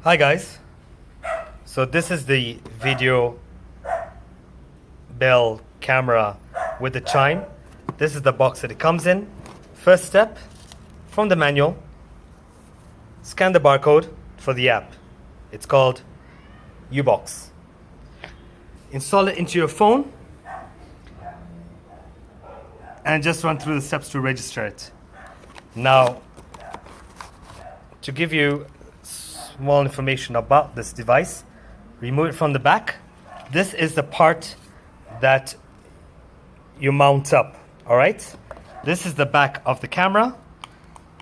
Hi guys, so this is the video bell camera with the chime. This is the box that it comes in. First step, from the manual, scan the barcode for the app. It's called U-Box. Install it into your phone and just run through the steps to register it. Now, to give you small information about this device, remove it from the back. This is the part that you mount up, all right? This is the back of the camera.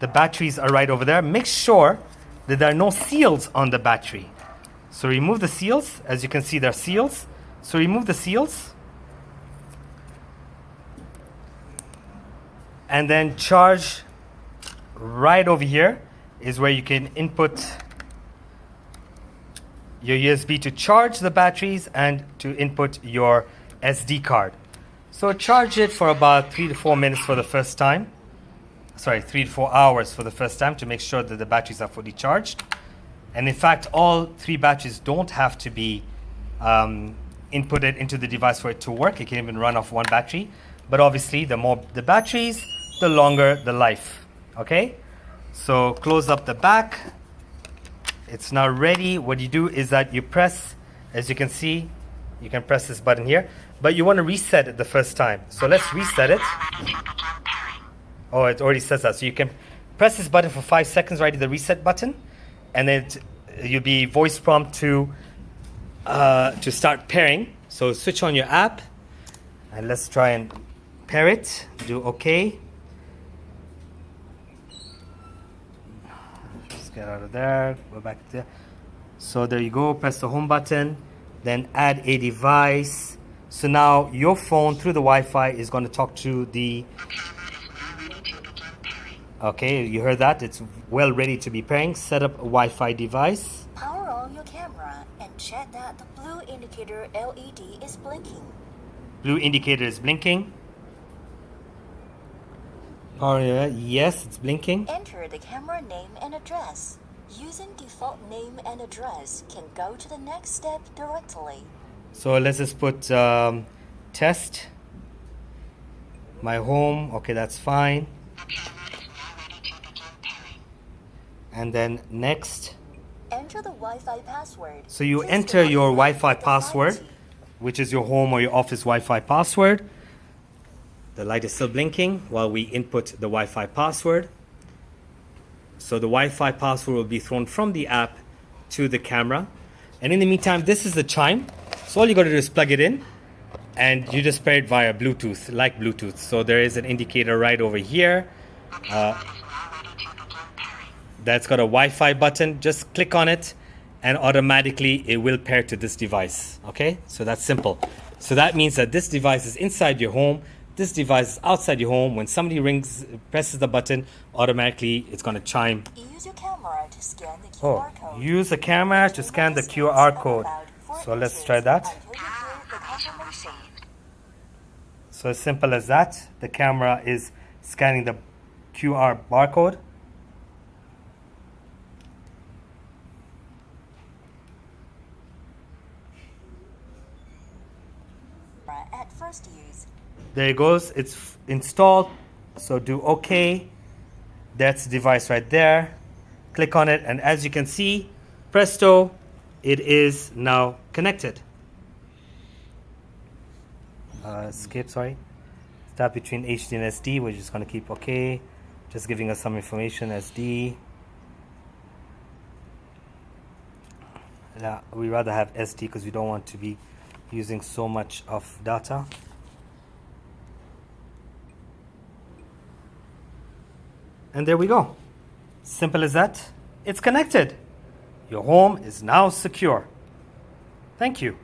The batteries are right over there. Make sure that there are no seals on the battery. So remove the seals. As you can see, there are seals. So remove the seals. And then charge right over here is where you can input your USB to charge the batteries and to input your SD card. So charge it for about 3 to 4 minutes for the first time. Sorry, 3 to 4 hours for the first time to make sure that the batteries are fully charged. And in fact, all 3 batteries don't have to be inputted into the device for it to work. It can even run off 1 battery. But obviously, the more the batteries, the longer the life. Okay? So close up the back. It's now ready. What you do is that you press, as you can see, you can press this button here, but you want to reset it the first time. So let's reset it. Oh, it already says that. So you can press this button for 5 seconds, right, the reset button, and then you'll be voice prompt to start pairing. So switch on your app, and let's try and pair it. Do OK. Get out of there, go back there. So there you go, press the home button, then add a device. So now your phone through the Wi-Fi is going to talk to the... Okay, you heard that, it's well ready to be pairing. Set up a Wi-Fi device. Power on your camera and check that the blue indicator LED is blinking. Blue indicator is blinking. Yes, it's blinking. Enter the camera name and address. Using default name and address can go to the next step directly. So let's just put test. My home. Okay, that's fine. And then next. Enter the Wi-Fi password. So you enter your Wi-Fi password, which is your home or your office Wi-Fi password. The light is still blinking while we input the Wi-Fi password. So the Wi-Fi password will be thrown from the app to the camera. And in the meantime, this is the chime. So all you got to do is plug it in and you just pair it via Bluetooth, like Bluetooth. So there is an indicator right over here. That's got a Wi-Fi button. Just click on it and automatically it will pair to this device. Okay, so that's simple. So that means that this device is inside your home. This device is outside your home. When somebody presses the button, automatically it's going to chime. Use your camera to scan the QR code. Use the camera to scan the QR code. So let's try that. So as simple as that. The camera is scanning the QR barcode. At first use. There it goes, it's installed. So do OK. That's the device right there. Click on it, and as you can see, presto, it is now connected. Skip, sorry. Start between HD and SD. We're just going to keep OK. Just giving us some information, SD. Yeah, we rather have SD because we don't want to be using so much of data. And there we go. Simple as that. It's connected. Your home is now secure. Thank you.